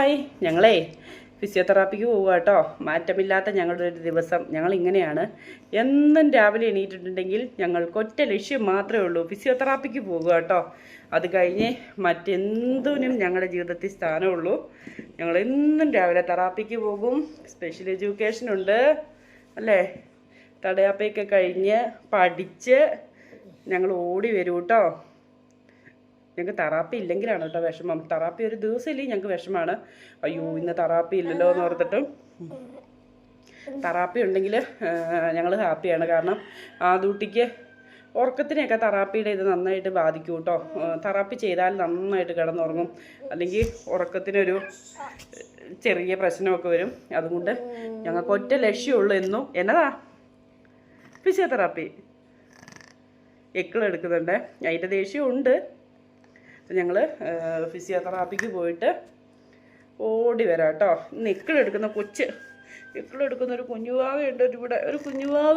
Hi, ഞങ്ങളെ ഫിസിയോതെറാപ്പിക്ക് പോവുക കേട്ടോ. മാറ്റമില്ലാത്ത ഞങ്ങളുടെ ഒരു ദിവസം ഞങ്ങൾ ഇങ്ങനെയാണ്. എന്നും രാവിലെ എണീറ്റിട്ടുണ്ടെങ്കിൽ ഞങ്ങൾക്ക് ഒറ്റ ലക്ഷ്യം മാത്രമേ ഉള്ളൂ, ഫിസിയോതെറാപ്പിക്ക് പോവുക കേട്ടോ. അത് കഴിഞ്ഞ് മറ്റെന്തിനും ഞങ്ങളുടെ ജീവിതത്തിൽ സ്ഥാനമുള്ളൂ. ഞങ്ങൾ എന്നും രാവിലെ തെറാപ്പിക്ക് പോകും. സ്പെഷ്യൽ എഡ്യൂക്കേഷൻ ഉണ്ട് അല്ലേ. തടയാപ്പയൊക്കെ കഴിഞ്ഞ് പഠിച്ച് ഞങ്ങൾ ഓടി വരും കേട്ടോ. ഞങ്ങൾക്ക് തെറാപ്പി ഇല്ലെങ്കിലാണ് കേട്ടോ വിഷമം. തെറാപ്പി ഒരു ദിവസം ഇല്ലെങ്കിൽ ഞങ്ങൾക്ക് വിഷമമാണ്. അയ്യോ ഇന്ന് തെറാപ്പി ഇല്ലല്ലോ എന്ന് ഓർത്തിട്ടും. തെറാപ്പി ഉണ്ടെങ്കിൽ ഞങ്ങൾ ഹാപ്പിയാണ്. കാരണം ആ ഡ്യൂട്ടിക്ക് ഉറക്കത്തിനെയൊക്കെ തെറാപ്പിയുടെ ഇത് നന്നായിട്ട് ബാധിക്കും കേട്ടോ. തെറാപ്പി ചെയ്താൽ നന്നായിട്ട് കിടന്നുറങ്ങും. അല്ലെങ്കിൽ ഉറക്കത്തിനൊരു ചെറിയ പ്രശ്നമൊക്കെ വരും. അതുകൊണ്ട് ഞങ്ങൾക്ക് ഒറ്റ ലക്ഷ്യമുള്ളൂ എന്നും. എന്നതാ ഫിസിയോതെറാപ്പി. എക്കിളെടുക്കുന്നുണ്ട്, അതിൻ്റെ ദേഷ്യമുണ്ട്. ഞങ്ങൾ ഫിസിയോതെറാപ്പിക്ക് പോയിട്ട് ഓടി വരാം കേട്ടോ. ഇന്ന് എക്കിളെടുക്കുന്ന ഒരു കുഞ്ഞുവാവയുണ്ട് ഇവിടെ, ഒരു കുഞ്ഞുവാവ.